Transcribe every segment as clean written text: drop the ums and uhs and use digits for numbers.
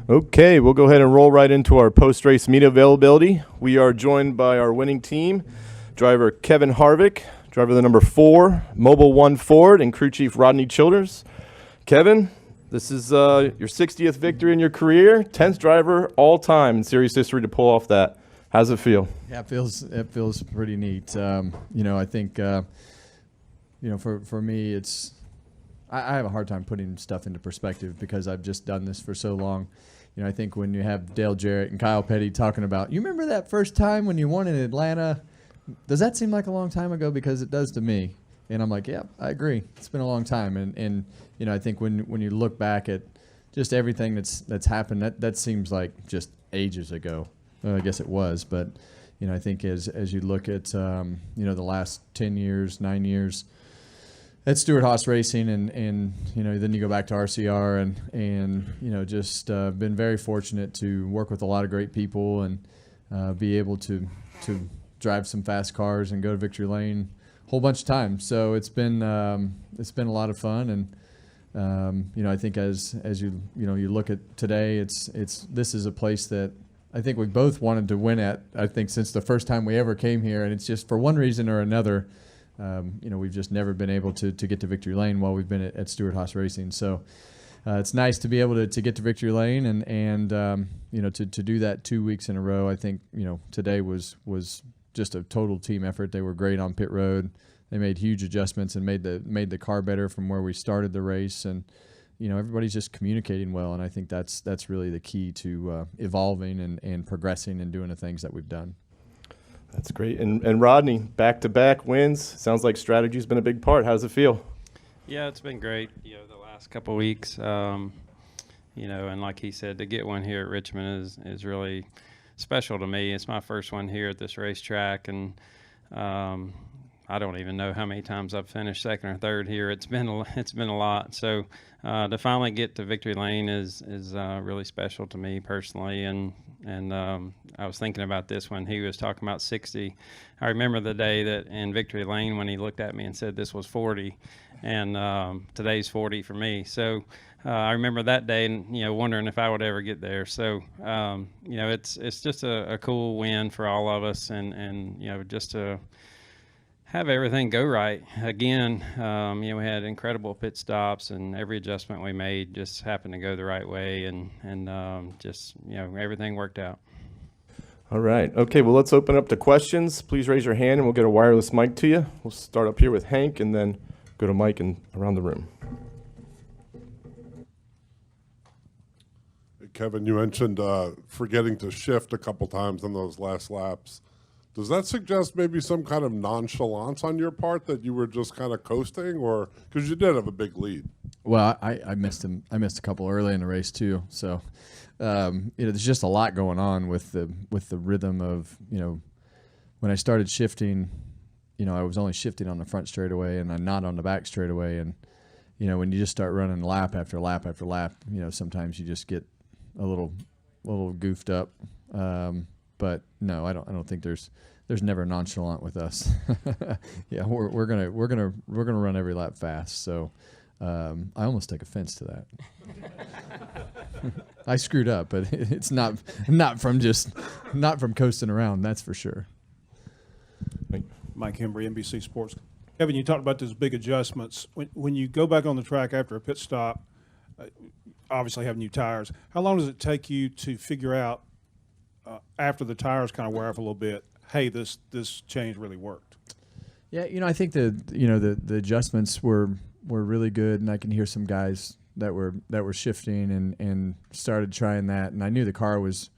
Okay, we'll go ahead and roll right into our post-race media availability. We are joined by our winning team, driver Kevin Harvick, driver the number 4, Mobile One Ford, and crew chief Rodney Childers. Kevin, this is your 60th victory in your career, 10th driver all time in series history to pull off that. How's it feel? Yeah, it feels pretty neat. I think for me, I have a hard time putting stuff into perspective because I've just done this for so long. I think when you have Dale Jarrett and Kyle Petty talking about, you remember that first time when you won in Atlanta? Does that seem like a long time ago? Because it does to me. And I'm like, yeah, I agree. It's been a long time. And I think when you look back at just everything that's happened, that seems like just ages ago. Well, I guess it was, but I think as you look at the last 10 years, 9 years at Stewart-Haas Racing, and then you go back to RCR and just been very fortunate to work with a lot of great people and be able to drive some fast cars and go to victory lane a whole bunch of times. So it's been a lot of fun, and I think as you look at today, this is a place that I think we both wanted to win at, I think, since the first time we ever came here. And it's just for one reason or another, we've just never been able to get to victory lane while we've been at Stewart-Haas Racing. So it's nice to be able to get to victory lane and to do that 2 weeks in a row. I think, today was just a total team effort. They were great on pit road. They made huge adjustments and made the car better from where we started the race. And everybody's just communicating well, and I think that's really the key to evolving and progressing and doing the things that we've done. That's great. And Rodney, back-to-back wins. Sounds like strategy's been a big part. How does it feel? Yeah, it's been great. The last couple of weeks, and like he said, to get one here at Richmond is really special to me. It's my first one here at this racetrack, and I don't even know how many times I've finished second or third here. It's been a lot. So to finally get to victory lane is really special to me personally. And I was thinking about this when he was talking about 60. I remember the day that in victory lane when he looked at me and said this was 40, and today's 40 for me. So I remember that day and wondering if I would ever get there. So it's just a cool win for all of us, and just to have everything go right again. We had incredible pit stops, and every adjustment we made just happened to go the right way, and just everything worked out. All right. Okay, well, let's open up to questions. Please raise your hand, and we'll get a wireless mic to you. We'll start up here with Hank, and then go to Mike and around the room. Hey, Kevin, you mentioned forgetting to shift a couple times on those last laps. Does that suggest maybe some kind of nonchalance on your part that you were just kind of coasting, or because you did have a big lead? Well, I missed him. I missed a couple early in the race too. So there's just a lot going on with the rhythm of when I started shifting. I was only shifting on the front straightaway and I'm not on the back straightaway. And when you just start running lap after lap after lap, sometimes you just get a little goofed up. But no, I don't think there's never nonchalant with us. Yeah, we're gonna run every lap fast. So I almost take offense to that. I screwed up, but it's not from coasting around. That's for sure. Mike Hembry, NBC Sports. Kevin, you talked about those big adjustments. When you go back on the track after a pit stop, obviously have new tires. How long does it take you to figure out after the tires kind of wear off a little bit, hey, this change really worked? Yeah, I think the adjustments were really good, and I can hear some guys that were shifting and started trying that, and I knew the car was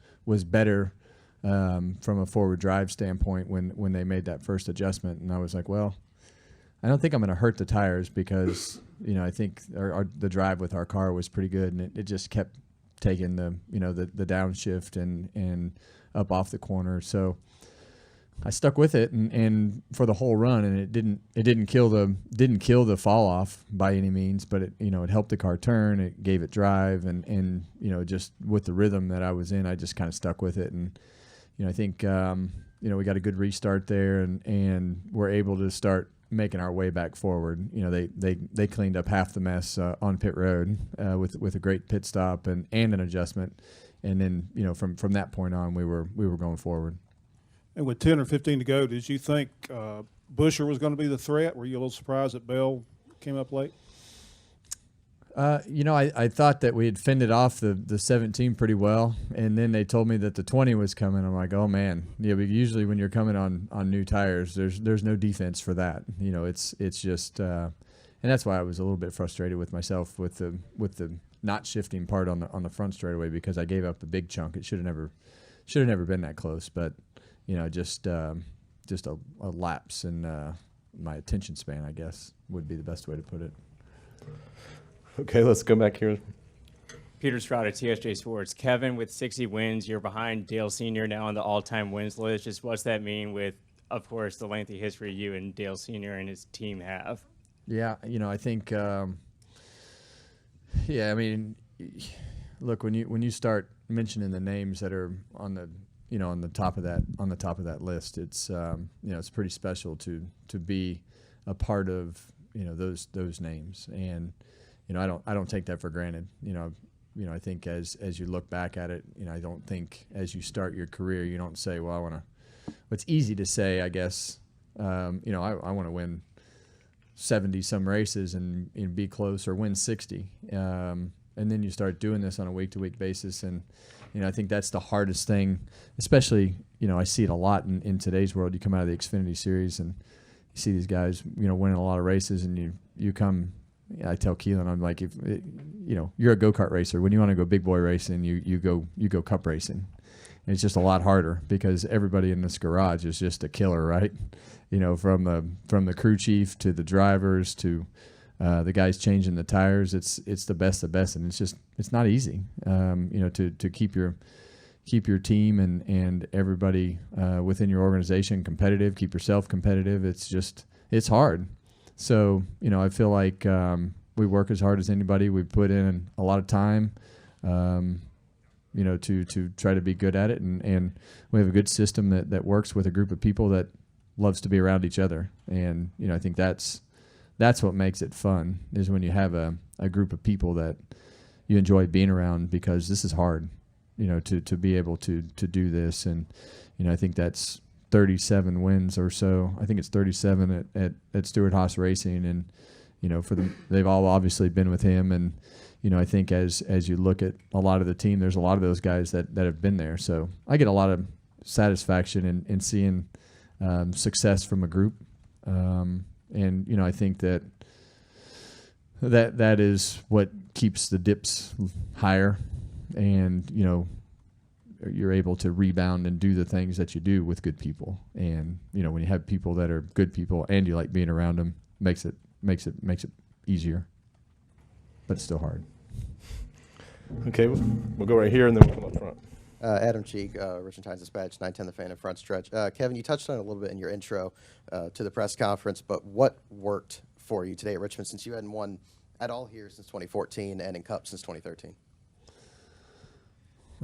better from a forward drive standpoint when they made that first adjustment, and I was like, well, I don't think I'm going to hurt the tires because I think the drive with our car was pretty good, and it just kept taking the downshift and up off the corner. So I stuck with it and for the whole run, and it didn't kill the fall off by any means, but it helped the car turn. It gave it drive, and just with the rhythm that I was in, I just kind of stuck with it. And I think we got a good restart there, and we're able to start making our way back forward. You know, they cleaned up half the mess on pit road with a great pit stop and an adjustment, and then you know from that point on we were going forward. And with 10 or 15 to go, did you think Busher was going to be the threat? Were you a little surprised that Bell came up late? You know, I thought that we had fended off the 17 pretty well, and then they told me that the 20 was coming. I'm like, oh man, yeah. But usually when you're coming on new tires, there's no defense for that. You know, it's just, and that's why I was a little bit frustrated with myself with the not shifting part on the front straightaway, because I gave up a big chunk. It should have never been that close, but you know, just a lapse in my attention span, I guess, would be the best way to put it. Okay, let's go back here. Peter Stroud at TSJ Sports. Kevin, with 60 wins, you're behind Dale Sr. now on the all-time wins list. Just what's that mean with, of course, the lengthy history you and Dale Sr. and his team have? Yeah, you know, I think, yeah, I mean, look, when you start mentioning the names that are on the, you know, on the top of that list, it's, you know, it's pretty special to be a part of, you know, those names. And you know, I don't take that for granted. You know, I think as you look back at it, you know, I don't think as you start your career, you don't say, well, I want to. It's easy to say, I guess. You know, I want to win 70 some races and be close or win 60. And then you start doing this on a week to week basis, and you know, I think that's the hardest thing. Especially, you know, I see it a lot in today's world. You come out of the Xfinity Series and you see these guys, you know, winning a lot of races, and you come. I tell Keelan, I'm like, if you know, you're a go-kart racer. When you want to go big boy racing, you go cup racing. And it's just a lot harder because everybody in this garage is just a killer, right? You know, from the crew chief to the drivers to the guys changing the tires. It's the best, and it's not easy. You know, to keep your team and everybody within your organization competitive, keep yourself competitive. It's hard. So, you know, I feel like we work as hard as anybody. We put in a lot of time, you know, to try to be good at it. And we have a good system that works with a group of people that loves to be around each other. And, you know, I think that's what makes it fun, is when you have a group of people that you enjoy being around, because this is hard, you know, to be able to do this. And, you know, I think that's 37 wins or so. I think it's 37 at Stewart-Haas Racing, and you know, they've all obviously been with him. And you know, I think as you look at a lot of the team, there's a lot of those guys that have been there. So I get a lot of satisfaction in seeing success from a group, and you know, I think that is what keeps the dips higher, and you know, you're able to rebound and do the things that you do with good people. And you know, when you have people that are good people and you like being around them, makes it easier, but it's still hard. Okay, we'll go right here and then we'll come up front. Adam Cheek, Richmond Times-Dispatch, 910 The Fan and Front Stretch. Kevin, you touched on it a little bit in your intro to the press conference, but what worked for you today at Richmond, since you hadn't won at all here since 2014 and in Cup since 2013?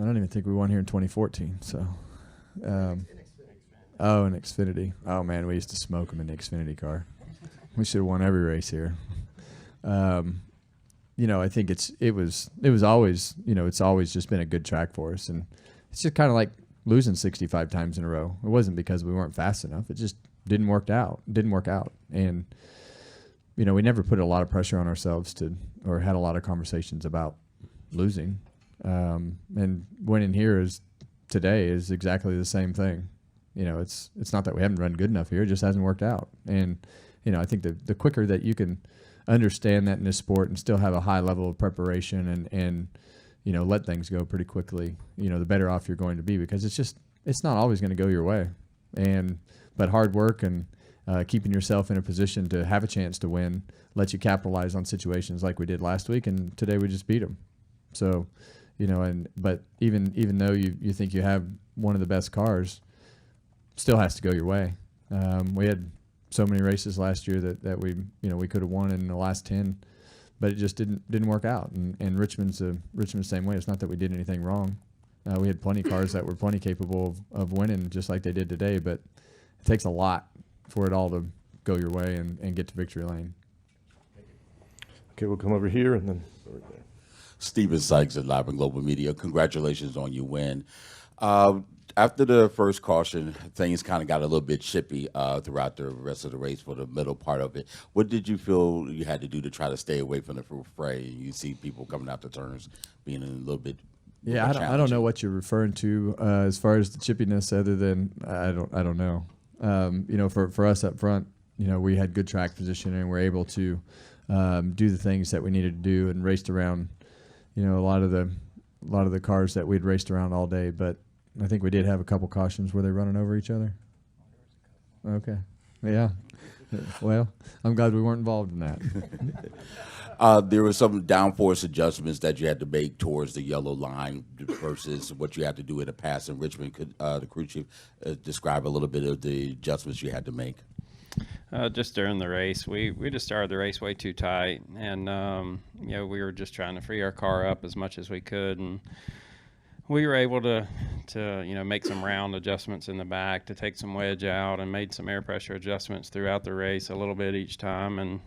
I don't even think we won here in 2014. So, in Xfinity. Oh man, we used to smoke them in the Xfinity car. We should have won every race here. You know, I think it was always, you know, it's always just been a good track for us, and it's just kind of like losing 65 times in a row. It wasn't because we weren't fast enough. It just didn't work out. And you know, we never put a lot of pressure on ourselves or had a lot of conversations about losing. And winning here today is exactly the same thing. You know, it's not that we haven't run good enough here; it just hasn't worked out. And you know, I think the quicker that you can understand that in this sport and still have a high level of preparation and you know, let things go pretty quickly, you know, the better off you're going to be, because it's not always going to go your way. But hard work and keeping yourself in a position to have a chance to win lets you capitalize on situations like we did last week, and today we just beat them. So. You know, but even though you think you have one of the best cars, still has to go your way. We had so many races last year that we could have won in the last 10, but it just didn't work out. And Richmond's the same way. It's not that we did anything wrong. We had plenty of cars that were plenty capable of winning, just like they did today. But it takes a lot for it all go your way and get to victory lane. Okay, we'll come over here and then over there. Steven Sykes at Live and Global Media. Congratulations on your win. After the first caution, things kind of got a little bit chippy throughout the rest of the race for the middle part of it. What did you feel you had to do to try to stay away from the fray? You see people coming out the turns being a little bit Yeah, I don't know what you're referring to as far as the chippiness, other than I don't know. For us up front, we had good track positioning and we're able to do the things that we needed to do and raced around, a lot of the cars that we'd raced around all day. But I think we did have a couple cautions. Were they running over each other? Okay, yeah. Well, I'm glad we weren't involved in that. There were some downforce adjustments that you had to make towards the yellow line versus what you had to do in the past in Richmond. Could the crew chief describe a little bit of the adjustments you had to make? Just during the race, we just started the race way too tight, and we were just trying to free our car up as much as we could, and we were able to make some round adjustments in the back to take some wedge out, and made some air pressure adjustments throughout the race a little bit each time, and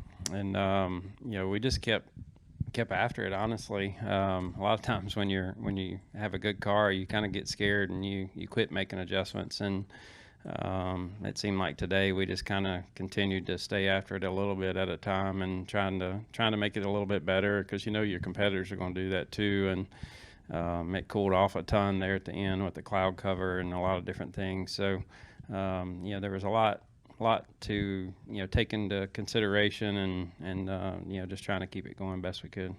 we just kept after it. Honestly, a lot of times when you have a good car, you kind of get scared and you quit making adjustments, and it seemed like today we just kind of continued to stay after it a little bit at a time and trying to make it a little bit better, because your competitors are going to do that too. And it cooled off a ton there at the end with the cloud cover and a lot of different things. So there was a lot to take into consideration, and just trying to keep it going best we could.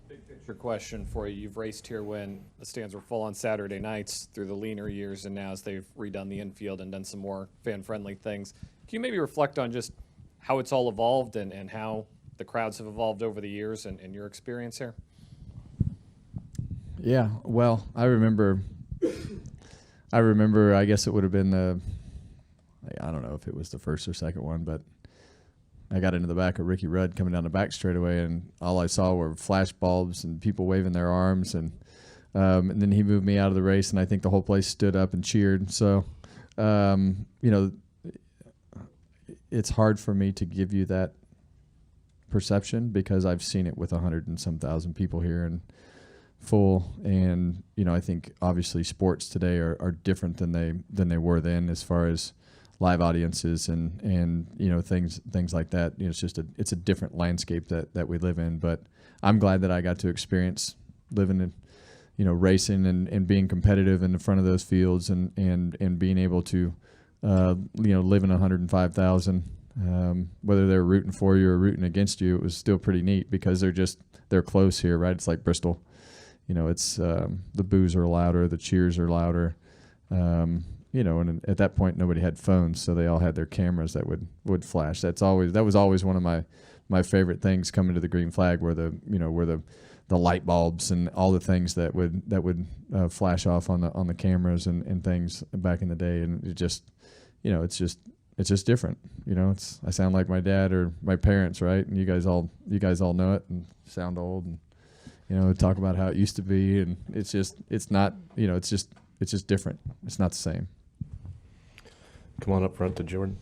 Big picture question for you. You've raced here when the stands were full on Saturday nights through the leaner years, and now as they've redone the infield and done some more fan-friendly things. Can you maybe reflect on just how it's all evolved and how the crowds have evolved over the years and your experience here? Yeah, well, I remember, I guess it would have been I don't know if it was the first or second one, but I got into the back of Ricky Rudd coming down the back straightaway, and all I saw were flash bulbs and people waving their arms, and then he moved me out of the race, and I think the whole place stood up and cheered. So, it's hard for me to give you that perception because I've seen it with 100 and some thousand people here and full, and I think obviously sports today are different than they were then as far as live audiences and things like that. It's a different landscape that we live in. But I'm glad that I got to experience living in racing and being competitive in the front of those fields and being able to live in 105,000. Whether they're rooting for you or rooting against you, it was still pretty neat because they're close here, right? It's like Bristol. It's the boos are louder, the cheers are louder. And at that point nobody had phones, so they all had their cameras that would flash. That was always one of my favorite things coming to the green flag, where the light bulbs and all the things that would flash off on the cameras and things back in the day. And it just it's just different. I sound like my dad or my parents, right? And you guys all know it and sound old and talk about how it used to be, and it's just different. It's not the same. Come on up front to Jordan.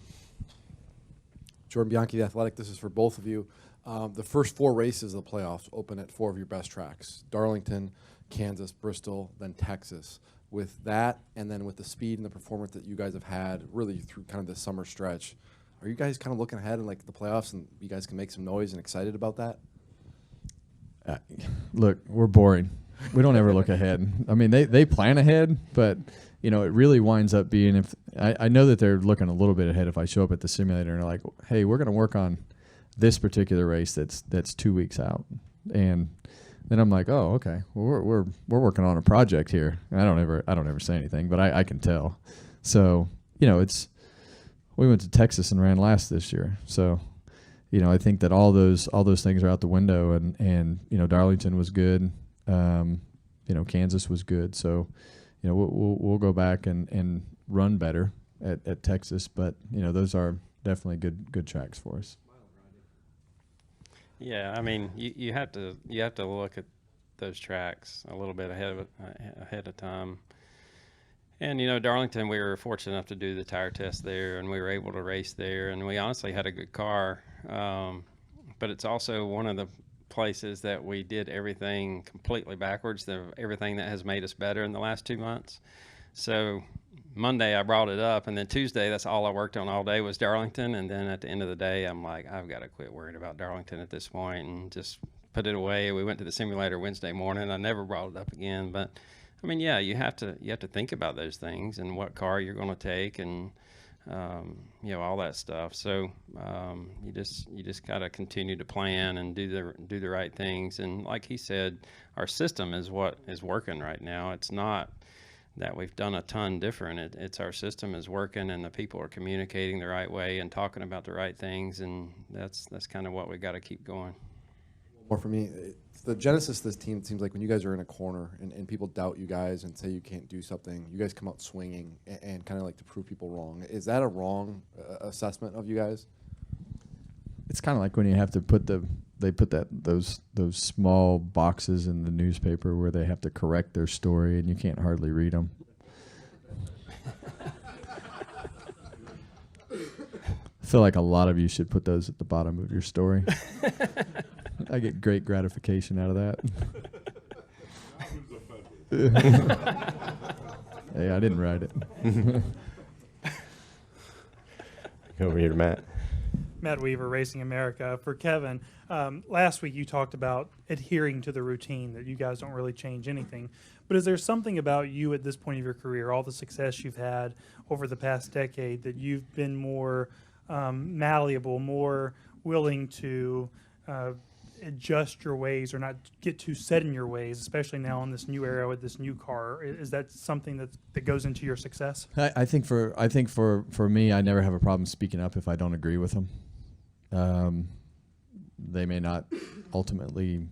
Jordan Bianchi, The Athletic. This is for both of you. The first 4 races of the playoffs open at 4 of your best tracks: Darlington, Kansas, Bristol, then Texas. With that, and then with the speed and the performance that you guys have had really through kind of the summer stretch, are you guys kind of looking ahead in like the playoffs, and you guys can make some noise and excited about that? Look, we're boring. We don't ever look ahead. I mean, they plan ahead, but it really winds up being, if I know that they're looking a little bit ahead if I show up at the simulator and they're like, hey, we're going to work on this particular race that's 2 weeks out, and then I'm like, oh, okay, well, we're working on a project here. I don't ever say anything, but I can tell. So we went to Texas and ran last this year, so. I think that all those things are out the window, and Darlington was good, Kansas was good, so we'll go back and run better at Texas, but those are definitely good tracks for us. Yeah, I mean you have to look at those tracks a little bit ahead of time, And, you know, Darlington, we were fortunate enough to do the tire test there, and we were able to race there, and we honestly had a good car. But it's also one of the places that we did everything completely backwards, everything that has made us better in the last 2 months. So Monday I brought it up, and then Tuesday, that's all I worked on all day was Darlington. And then at the end of the day, I'm like, I've got to quit worrying about Darlington at this point and just put it away. We went to the simulator Wednesday morning. I never brought it up again. But I mean, yeah, you have to think about those things and what car you're going to take, and you know, all that stuff. So you just got to continue to plan and do the right things. And like he said, our system is what is working right now. It's not that we've done a ton different. It's our system is working, and the people are communicating the right way and talking about the right things, and that's kind of what we got to keep going. More for me, the genesis of this team, it seems like when you guys are in a corner and people doubt you guys and say you can't do something, you guys come out swinging and kind of like to prove people wrong. Is that a wrong assessment of you guys? It's kind of like when you have to they put those small boxes in the newspaper where they have to correct their story, and you can't hardly read them. I feel like a lot of you should put those at the bottom of your story. I get great gratification out of that. Hey, I didn't write it. Over here to Matt. Matt Weaver, Racing America. For Kevin, last week you talked about adhering to the routine, that you guys don't really change anything. But is there something about you at this point of your career, all the success you've had over the past decade, that you've been more malleable, more willing to adjust your ways or not get too set in your ways, especially now in this new era with this new car? Is that something that goes into your success? I think for me, I never have a problem speaking up if I don't agree with them. They may not ultimately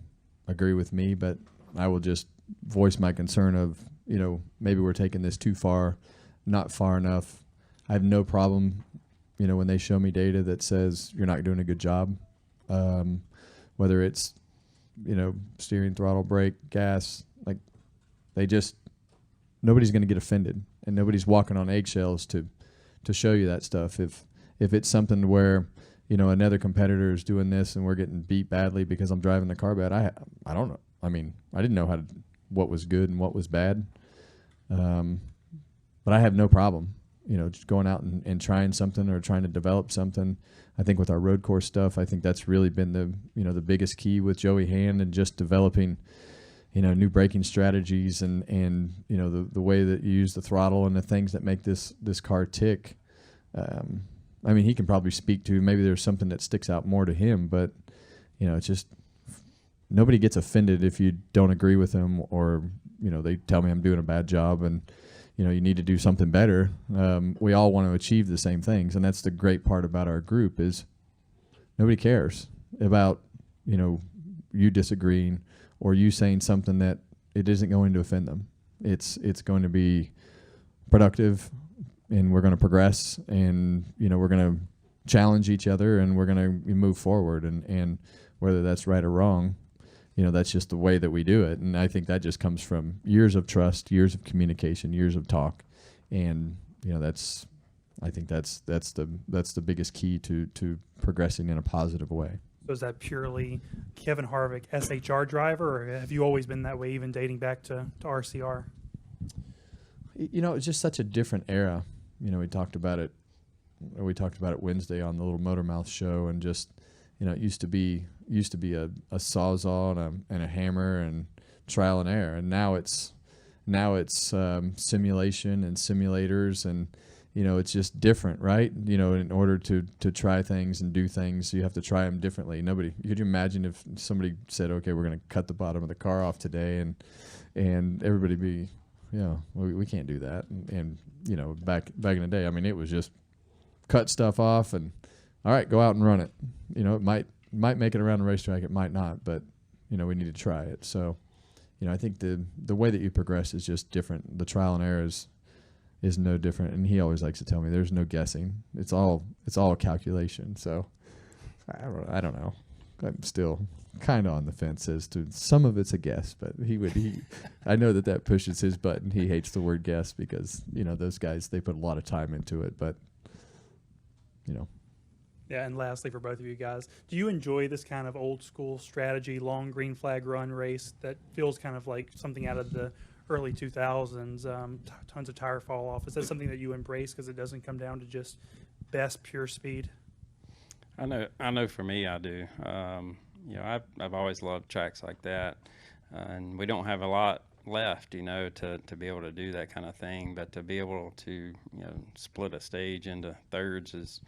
agree with me, but I will just voice my concern of, you know, maybe we're taking this too far, not far enough. I have no problem, you know, when they show me data that says you're not doing a good job, whether it's, you know, steering, throttle, brake, gas, like nobody's going to get offended, and nobody's walking on eggshells to show you that stuff. If it's something where, you know, another competitor is doing this and we're getting beat badly because I'm driving the car bad, I don't know. I mean, I didn't know what was good and what was bad. But I have no problem, you know, just going out and trying something or trying to develop something. I think with our road course stuff, I think that's really been the biggest key with Joey Hand, and just developing, you know, new braking strategies and you know, the way that you use the throttle and the things that make this car tick. I mean, he can probably speak to, maybe there's something that sticks out more to him, but, you know, it's just nobody gets offended if you don't agree with them, or, you know, they tell me I'm doing a bad job and, you know, you need to do something better. We all want to achieve the same things, and that's the great part about our group is nobody cares about, you know, you disagreeing or you saying something that it isn't going to offend them. It's going to be productive, and we're going to progress, and, you know, we're going to challenge each other, and we're going to move forward, and whether that's right or wrong, you know, that's just the way that we do it. And I think that just comes from years of trust, years of communication, years of talk, and, you know, I think that's the biggest key to progressing in a positive way. So is that purely Kevin Harvick, SHR driver, or have you always been that way, even dating back to RCR? You know, it's just such a different era. You know, we talked about it Wednesday on the little Motor Mouth show, and just, you know, it used to be a sawzall and a hammer and trial and error, and now it's simulation and simulators, and, you know, it's just different, right? You know, in order to try things and do things, you have to try them differently. Could you imagine if somebody said, okay, we're going to cut the bottom of the car off today, and everybody be, yeah, we can't do that. And you know, back in the day, I mean, it was just cut stuff off and, all right, go out and run it. You know, it might make it around the racetrack, it might not, but, you know, we need to try it. So, you know, I think the way that you progress is just different. The trial and error is no different. And he always likes to tell me there's no guessing. It's all a calculation. So I don't know. I'm still kind of on the fence as to some of it's a guess, but I know that pushes his button. He hates the word guess because, those guys, they put a lot of time into it, but, Yeah, and lastly, for both of you guys, do you enjoy this kind of old school strategy, long green flag run race that feels kind of like something out of the early 2000s, tons of tire fall off? Is that something that you embrace because it doesn't come down to just best pure speed? I know for me, I do. I've always loved tracks like that, and we don't have a lot left, to be able to do that kind of thing. But to be able to, split a stage into thirds is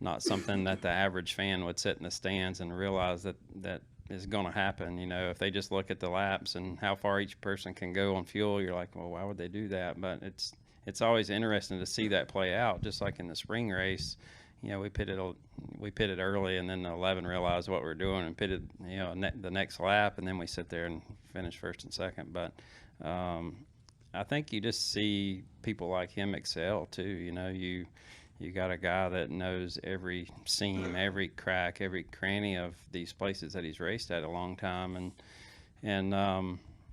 not something that the average fan would sit in the stands and realize that is going to happen. If they just look at the laps and how far each person can go on fuel, you're like, well, why would they do that? But it's always interesting to see that play out, just like in the spring race. We pitted early, and then the 11 realized what we were doing and pitted, the next lap, and then we sit there and finish first and second. But I think you just see people like him excel too. You got a guy that knows every seam, every crack, every cranny of these places that he's raced at a long time, and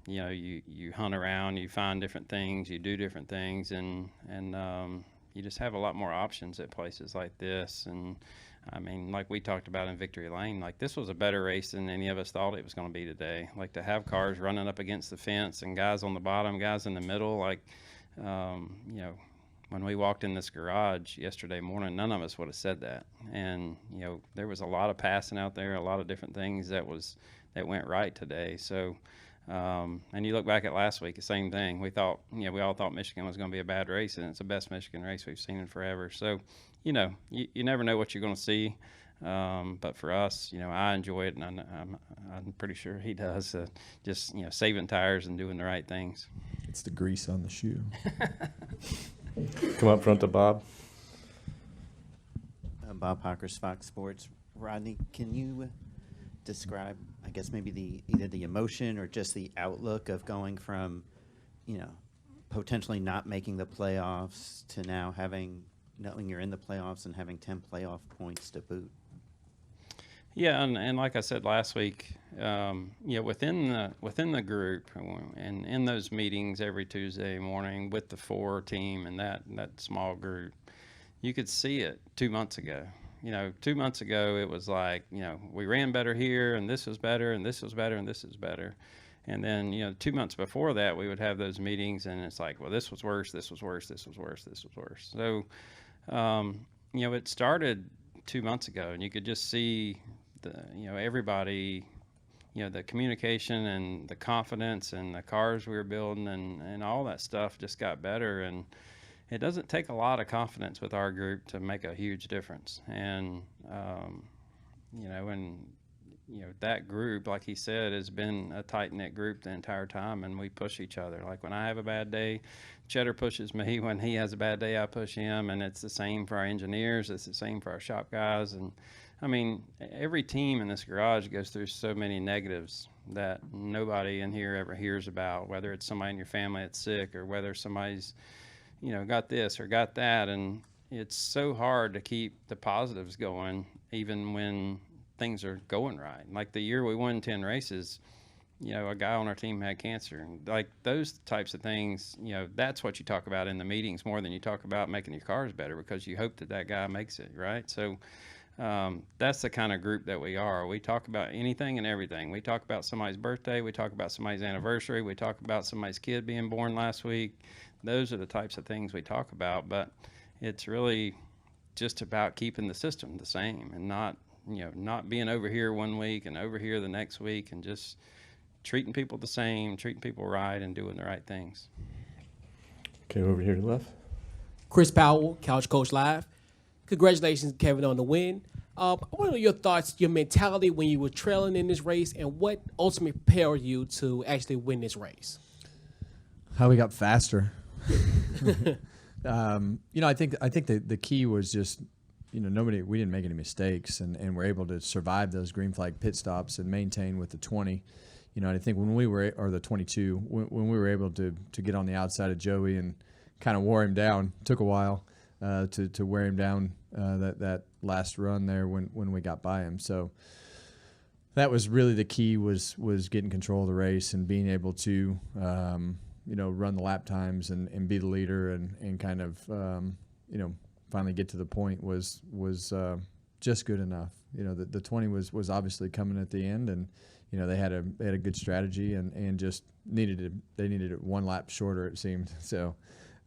you hunt around, you find different things, you do different things, and you just have a lot more options at places like this. And I mean, like we talked about in Victory Lane, like this was a better race than any of us thought it was going to be today. Like to have cars running up against the fence and guys on the bottom, guys in the middle, like when we walked in this garage yesterday morning, none of us would have said that. And, there was a lot of passing out there, a lot of different things that went right today. So, and you look back at last week, the same thing. We all thought Michigan was going to be a bad race, and it's the best Michigan race we've seen in forever. So, you never know what you're going to see. But for us, I enjoy it, and I'm pretty sure he does. Just, saving tires and doing the right things. It's the grease on the shoe. Come up front to Bob. Bob Hawkers, Fox Sports. Rodney, can you describe, I guess, maybe either the emotion or just the outlook of going from, potentially not making the playoffs to now knowing you're in the playoffs and having 10 playoff points to boot? Yeah, and like I said last week, within the group and in those meetings every Tuesday morning with the 4 team and that small group, you could see it 2 months ago. 2 months ago it was like, we ran better here, and this was better, and this was better, and this is better. And then, 2 months before that, we would have those meetings, and it's like, well, this was worse, this was worse, this was worse, this was worse. So, it started 2 months ago, and you could just see everybody, the communication and the confidence and the cars we were building and all that stuff just got better. And it doesn't take a lot of confidence with our group to make a huge difference. And, that group, like he said, has been a tight-knit group the entire time, and we push each other. Like when I have a bad day, Cheddar pushes me. When he has a bad day, I push him, and it's the same for our engineers. It's the same for our shop guys. And I mean, every team in this garage goes through so many negatives that nobody in here ever hears about, whether it's somebody in your family that's sick or whether somebody's, got this or got that. And it's so hard to keep the positives going even when things are going right. Like the year we won 10 races, a guy on our team had cancer. And like those types of things, that's what you talk about in the meetings more than you talk about making your cars better, because you hope that guy makes it, right? So that's the kind of group that we are. We talk about anything and everything. We talk about somebody's birthday. We talk about somebody's anniversary. We talk about somebody's kid being born last week. Those are the types of things we talk about. But it's really just about keeping the system the same and not being over here one week and over here the next week, and just treating people the same, treating people right, and doing the right things. Okay, over here to the left. Chris Powell, Couch Coach Live. Congratulations, Kevin, on the win. What are your thoughts, your mentality when you were trailing in this race, and what ultimately prepared you to actually win this race? How we got faster. I think the key was just, we didn't make any mistakes, and we're able to survive those green flag pit stops and maintain with the 20. I think when we were, or the 22, when we were able to get on the outside of Joey and kind of wore him down, took a while to wear him down that last run there when we got by him. So that was really the key was getting control of the race and being able to run the lap times and be the leader and kind of finally get to the point was just good enough. The 20 was obviously coming at the end, and they had a good strategy and just needed it one lap shorter, it seemed. So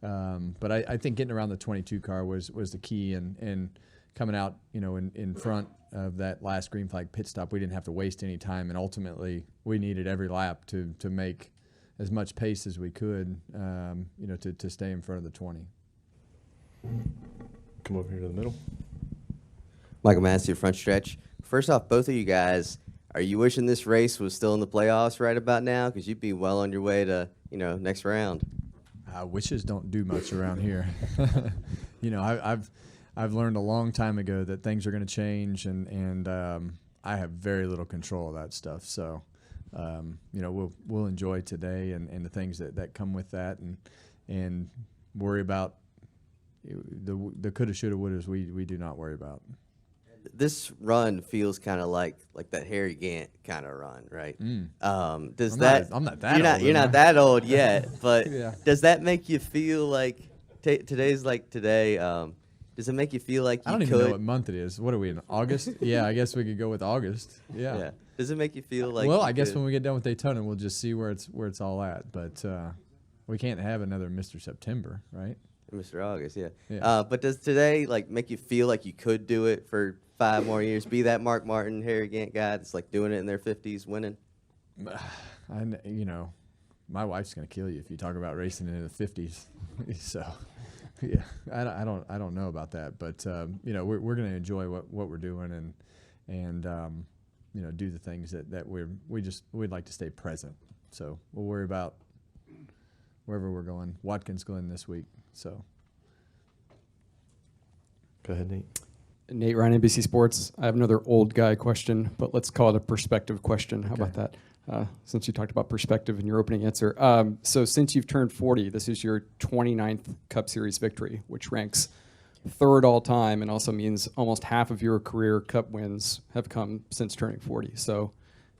but I think getting around the 22 car was the key, and coming out in front of that last green flag pit stop, we didn't have to waste any time, and ultimately we needed every lap to make as much pace as we could, to stay in front of the 20. Come over here to the middle. Michael Massey, front stretch. First off, both of you guys, are you wishing this race was still in the playoffs right about now? Because you'd be well on your way to, next round. Wishes don't do much around here. I've learned a long time ago that things are going to change, and I have very little control of that stuff. So, we'll enjoy today and the things that come with that, and worry about the coulda, shoulda, wouldas. We do not worry about. This run feels kind of like that Harry Gant kind of run, right? Mm. I'm not that old. You're not that old yet, but Yeah. Does that make you feel like today's like today? Does it make you feel like I don't even know what month it is. What are we in August? Yeah, I guess we could go with August. Yeah. Does it make you feel like? Well, you I guess could- when we get done with Daytona, we'll just see where it's all at. But we can't have another Mr. September, right? Mr. August, yeah. Yeah. But does today make you feel like you could do it for 5 more years? Be that Mark Martin, Harry Gant guy that's doing it in their 50s, winning. My wife's gonna kill you if you talk about racing in the 50s. So, yeah, I don't know about that, but we're gonna enjoy what we're doing and do the things that we'd like to stay present. So we'll worry about wherever we're going. Watkins Glen this week. So Go ahead, Nate. Nate Ryan, NBC Sports. I have another old guy question, but let's call it a perspective question. How about that? Since you talked about perspective in your opening answer. So since you've turned 40, this is your 29th Cup Series victory, which ranks third all time and also means almost half of your career Cup wins have come since turning 40. So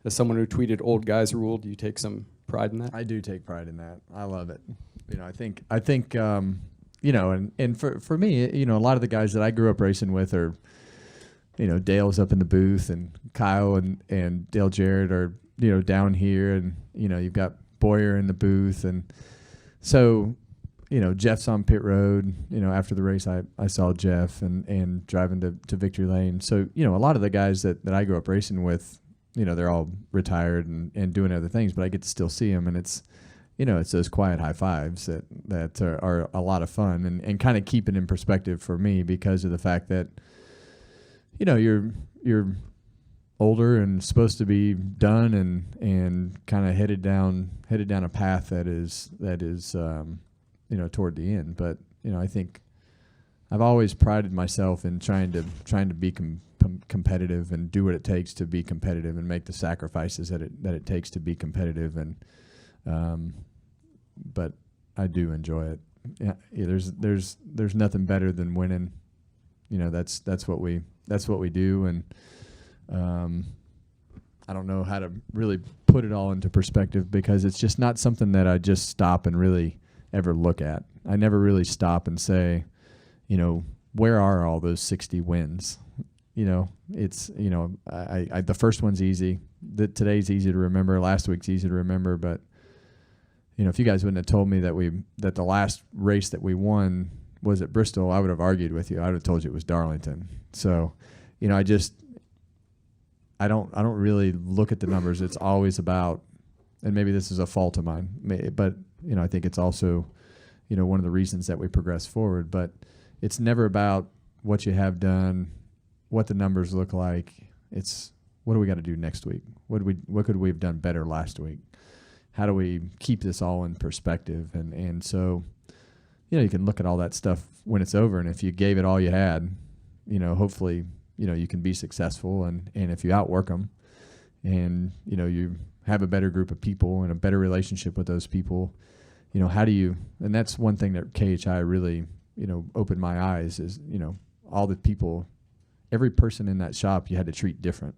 as someone who tweeted old guys rule, do you take some pride in that? I do take pride in that. I love it. I think and for me, a lot of the guys that I grew up racing with are, Dale's up in the booth, and Kyle and Dale Jarrett are, down here, and, you've got Boyer in the booth. And so, Jeff's on pit road. After the race, I saw Jeff and driving to Victory Lane. So, a lot of the guys that I grew up racing with, they're all retired and doing other things, but I get to still see them, and it's those quiet high fives that are a lot of fun and kind of keep it in perspective for me because of the fact that, you're older and supposed to be done and kind of headed down a path that is toward the end. But, I think I've always prided myself in trying to be competitive and do what it takes to be competitive and make the sacrifices that it takes to be competitive. And, but I do enjoy it. Yeah, there's nothing better than winning. That's what we do. And I don't know how to really put it all into perspective because it's just not something that I just stop and really ever look at. I never really stop and say, where are all those 60 wins? It's, the first one's easy. Today's easy to remember. Last week's easy to remember. But, if you guys wouldn't have told me that the last race that we won was at Bristol, I would have argued with you. I would have told you it was Darlington. So, I don't really look at the numbers. It's always about, and maybe this is a fault of mine, but, I think it's also, one of the reasons that we progress forward. But it's never about what you have done, what the numbers look like. It's what do we got to do next week? What could we have done better last week? How do we keep this all in perspective? And so, you can look at all that stuff when it's over. And if you gave it all you had, hopefully, you can be successful. And if you outwork them and, you have a better group of people and a better relationship with those people, how do you, and that's one thing that KHI really, opened my eyes is, all the people, every person in that shop you had to treat different.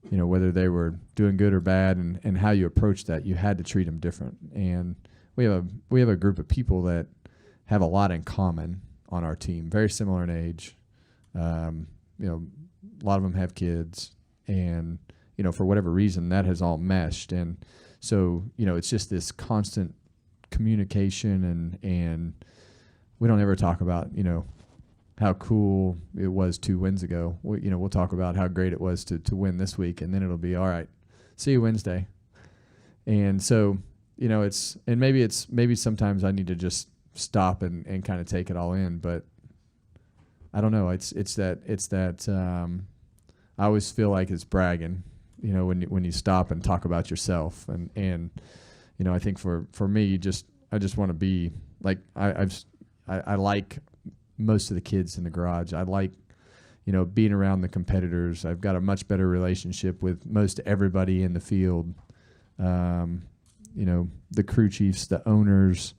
whether they were doing good or bad, and how you approach that, you had to treat them different. And we have a group of people that have a lot in common on our team, very similar in age. A lot of them have kids, and for whatever reason, that has all meshed. And so it's just this constant communication, and we don't ever talk about how cool it was 2 wins ago. We'll talk about how great it was to win this week, and then it'll be all right. See you Wednesday. And so maybe sometimes I need to just stop and kind of take it all in, but I don't know. It's that I always feel like it's bragging, when you stop and talk about yourself, and I think for me, I just want to be like I like most of the kids in the garage. I like being around the competitors. I've got a much better relationship with most everybody in the field. The crew chiefs, the owners.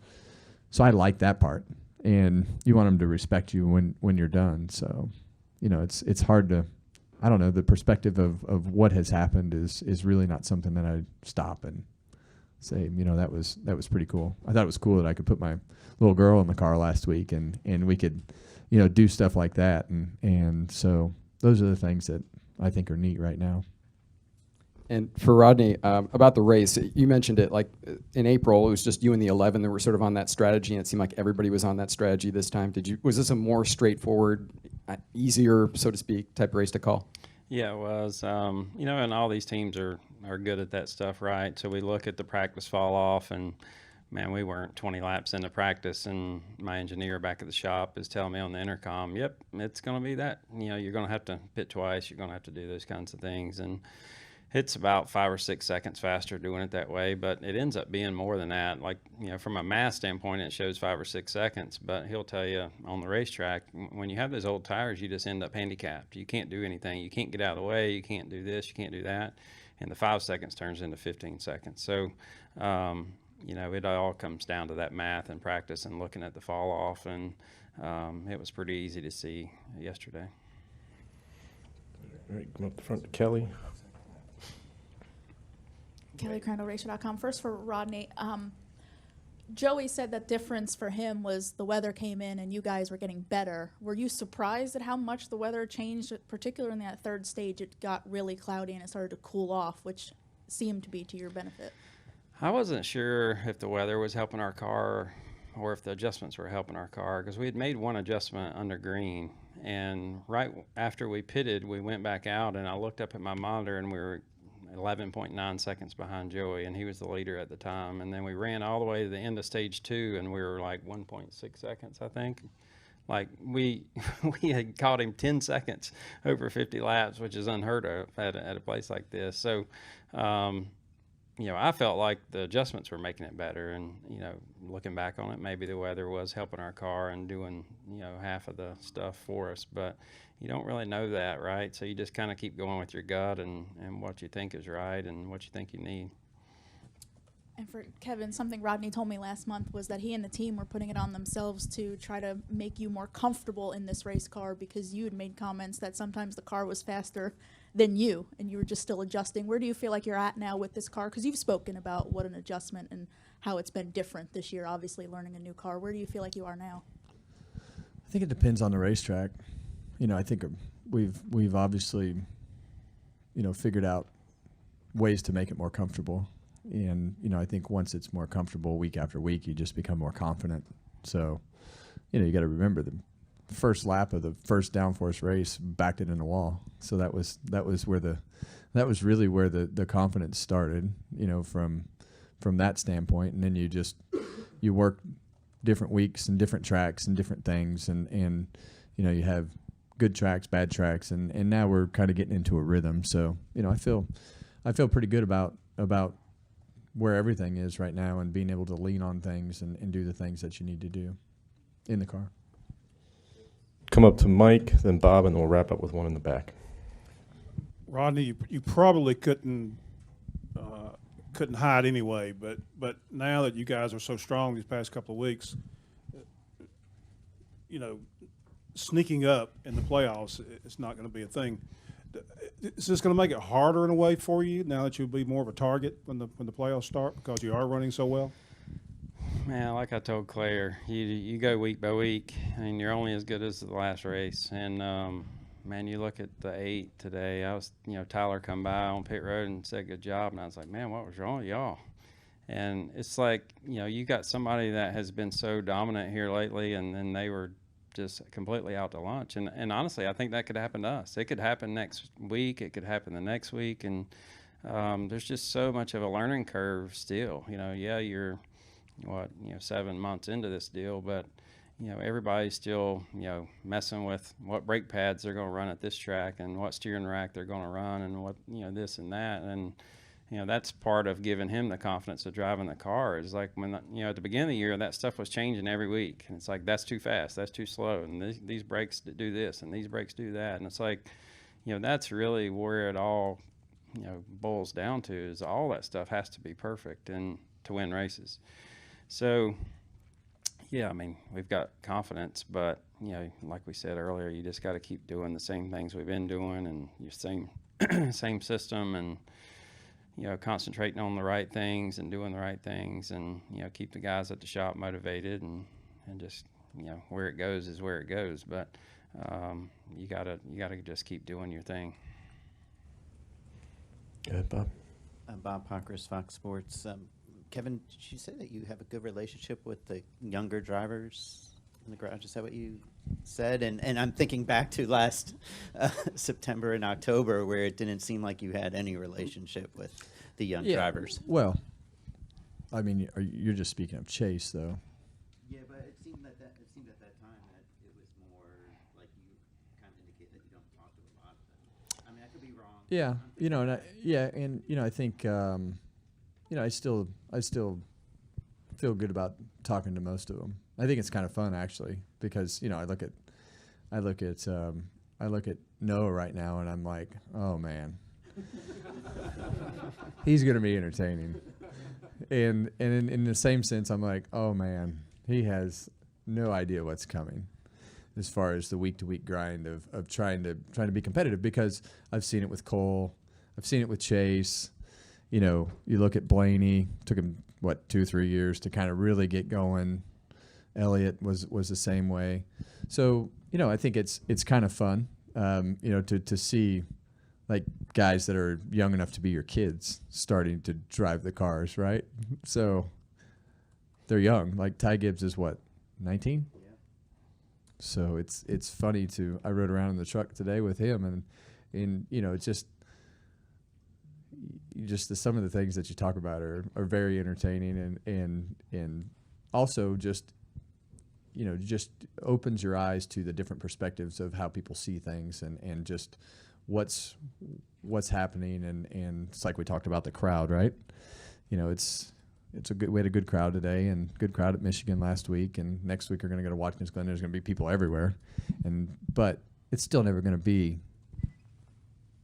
So I like that part, and you want them to respect you when you're done. So, it's hard to, I don't know, the perspective of what has happened is really not something that I stop and say, that was pretty cool. I thought it was cool that I could put my little girl in the car last week, and we could, do stuff like that. And so those are the things that I think are neat right now. And for Rodney, about the race, you mentioned it, like in April, it was just you and the 11 that were sort of on that strategy, and it seemed like everybody was on that strategy this time. Was this a more straightforward, easier, so to speak, type of race to call? Yeah, it was. And all these teams are good at that stuff, right? So we look at the practice fall off, and man, we weren't 20 laps into practice, and my engineer back at the shop is telling me on the intercom, yep, it's going to be that. You're going to have to pit twice. You're going to have to do those kinds of things. And it's about 5 or 6 seconds faster doing it that way, but it ends up being more than that. Like, from a math standpoint, it shows 5 or 6 seconds, but he'll tell you on the racetrack, when you have those old tires, you just end up handicapped. You can't do anything. You can't get out of the way. You can't do this. You can't do that. And the 5 seconds turns into 15 seconds. So, it all comes down to that math and practice and looking at the fall off, and it was pretty easy to see yesterday. All right, come up the front to Kelly. Kelly Crandall, Racer.com. First for Rodney. Joey said that difference for him was the weather came in and you guys were getting better. Were you surprised at how much the weather changed, particularly in that third stage? It got really cloudy and it started to cool off, which seemed to be to your benefit. I wasn't sure if the weather was helping our car or if the adjustments were helping our car, because we had made one adjustment under green, and right after we pitted, we went back out, and I looked up at my monitor, and we were 11.9 seconds behind Joey, and he was the leader at the time. And then we ran all the way to the end of stage 2, and we were like 1.6 seconds, I think. Like we had caught him 10 seconds over 50 laps, which is unheard of at a place like this. So, I felt like the adjustments were making it better. And, looking back on it, maybe the weather was helping our car and doing, half of the stuff for us. But you don't really know that, right? So you just kind of keep going with your gut and what you think is right and what you think you need. And for Kevin, something Rodney told me last month was that he and the team were putting it on themselves to try to make you more comfortable in this race car, because you had made comments that sometimes the car was faster than you and you were just still adjusting. Where do you feel like you're at now with this car? Because you've spoken about what an adjustment and how it's been different this year, obviously learning a new car. Where do you feel like you are now? I think it depends on the racetrack. I think we've obviously, figured out ways to make it more comfortable. And, I think once it's more comfortable week after week, you just become more confident. So, you got to remember the first lap of the first downforce race backed it in the wall. So that was really where the confidence started, from that standpoint. And then you work different weeks and different tracks and different things. And you have good tracks, bad tracks. And now we're kind of getting into a rhythm. So, I feel pretty good about where everything is right now and being able to lean on things and do the things that you need to do in the car. Come up to Mike, then Bob, and then we'll wrap up with one in the back. Rodney, you probably couldn't hide anyway, but now that you guys are so strong these past couple of weeks, sneaking up in the playoffs, it's not going to be a thing. Is this going to make it harder in a way for you now that you'll be more of a target when the playoffs start because you are running so well? Man, like I told Claire, you go week by week, and you're only as good as the last race. And man, you look at the 8 today. Tyler come by on pit road and said good job, and I was like, man, what was wrong with y'all? And it's like, you got somebody that has been so dominant here lately, and then they were just completely out to lunch. And honestly, I think that could happen to us. It could happen next week. It could happen the next week. And there's just so much of a learning curve still. You're 7 months into this deal, but everybody's still messing with what brake pads they're going to run at this track and what steering rack they're going to run and what this and that. And that's part of giving him the confidence of driving the car. Is like when at the beginning of the year, that stuff was changing every week, and it's like, that's too fast, that's too slow, and these brakes do this and these brakes do that. And it's like, that's really where it all boils down to, is all that stuff has to be perfect and to win races. So yeah, I mean, we've got confidence, but like we said earlier, you just got to keep doing the same things we've been doing, and your same system, and concentrating on the right things and doing the right things, and keep the guys at the shop motivated, and just where it goes is where it goes. But you gotta just keep doing your thing. Go ahead, Bob. Bob Pockris, Fox Sports. Kevin, did you say that you have a good relationship with the younger drivers in the garage? Is that what you said? And I'm thinking back to last September and October, where it didn't seem like you had any relationship with the young drivers. Well, I mean, you're just speaking of Chase, though. Yeah, but it seemed at that time that it was more like you kind of indicate that you don't talk to a lot of them. I mean, I could be wrong. Yeah, I think I still feel good about talking to most of them. I think it's kind of fun, actually, because I look at Noah right now, and I'm like, oh man, he's gonna be entertaining. And in the same sense, I'm like, oh man, he has no idea what's coming, as far as the week-to-week grind of trying to be competitive. Because I've seen it with Cole, I've seen it with Chase. You look at Blaney, took him 2-3 years to kind of really get going. Elliott was the same way. So I think it's kind of fun, to see like guys that are young enough to be your kids starting to drive the cars, right? So they're young. Like Ty Gibbs is 19? Yeah. So it's funny I rode around in the truck today with him, and it's just some of the things that you talk about are very entertaining, and also just opens your eyes to the different perspectives of how people see things, and just what's happening, and it's like we talked about the crowd, right? It's we had a good crowd today, and good crowd at Michigan last week, and next week we're going to go to Watkins Glen. There's going to be people everywhere, but it's still never going to be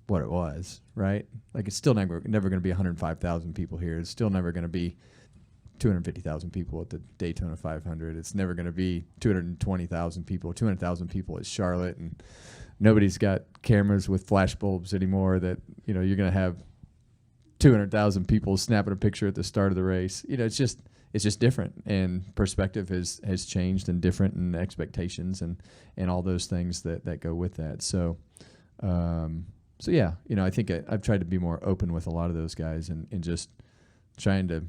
what it was, right? Like, it's still never going to be 105,000 people here. It's still never going to be 250,000 people at the Daytona 500. It's never going to be 220,000 people, 200,000 people at Charlotte, and nobody's got cameras with flash bulbs anymore that, you're going to have 200,000 people snapping a picture at the start of the race. It's just different, and perspective has changed, and different, and expectations and all those things that go with that. So yeah, I think I've tried to be more open with a lot of those guys, and just trying to,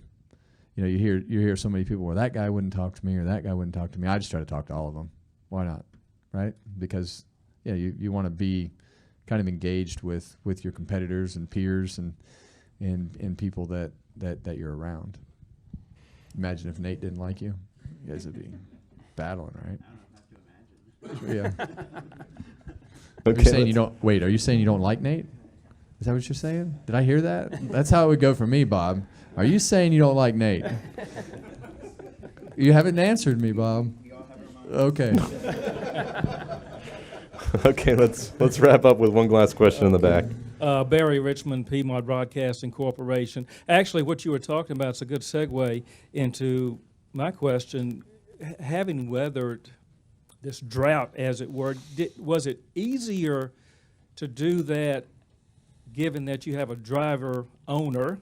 you hear so many people where that guy wouldn't talk to me or that guy wouldn't talk to me. I just try to talk to all of them. Why not, right? Because you want to be kind of engaged with your competitors and peers and people that you're around. Imagine if Nate didn't like you. You guys would be battling, right? I don't have to imagine. Yeah. Are you saying you don't like Nate? Is that what you're saying? Did I hear that? That's how it would go for me, Bob. Are you saying you don't like Nate? You haven't answered me, Bob. Okay. Okay, let's wrap up with one last question in the back. Barry Richmond, Piedmont Broadcasting Corporation. Actually, what you were talking about is a good segue into my question. Having weathered this drought, as it were, was it easier to do that given that you have a driver owner,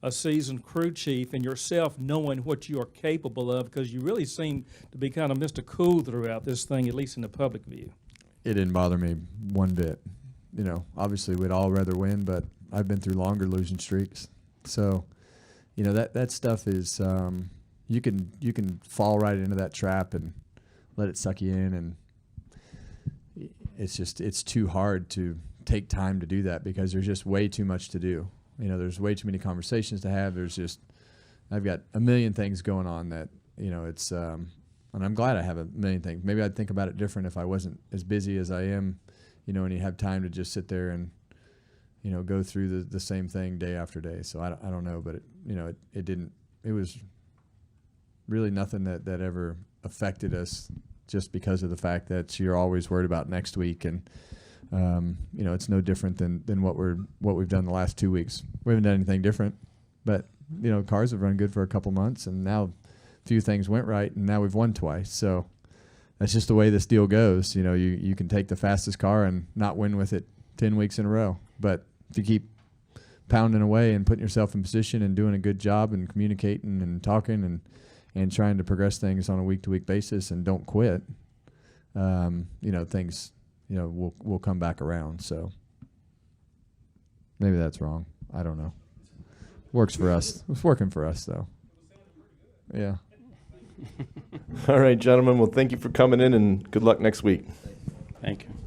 a seasoned crew chief, and yourself knowing what you are capable of, because you really seem to be kind of Mr. Cool throughout this thing, at least in the public view. It didn't bother me one bit. You know, obviously we'd all rather win, but I've been through longer losing streaks. So, you know, that stuff is you can fall right into that trap and let it suck you in, and it's too hard to take time to do that because there's just way too much to do. You know, there's way too many conversations to have. I've got a million things going on that, you know, it's, and I'm glad I have a million things. Maybe I'd think about it different if I wasn't as busy as I am, you know, and you have time to just sit there and, you know, go through the same thing day after day. So I don't know, but it was really nothing that ever affected us just because of the fact that you're always worried about next week. And, you know, it's no different than what we've done the last 2 weeks. We haven't done anything different, but you know, cars have run good for a couple months, and now a few things went right, and now we've won twice. So that's just the way this deal goes. You know, you can take the fastest car and not win with it 10 weeks in a row, but if you keep pounding away and putting yourself in position and doing a good job and communicating and talking and trying to progress things on a week-to-week basis and don't quit, you know, things, you know, we'll come back around. So maybe that's wrong. I don't know. Works for us. It's working for us, though. Yeah. All right, gentlemen. Well, thank you for coming in, and good luck next week. Thank you.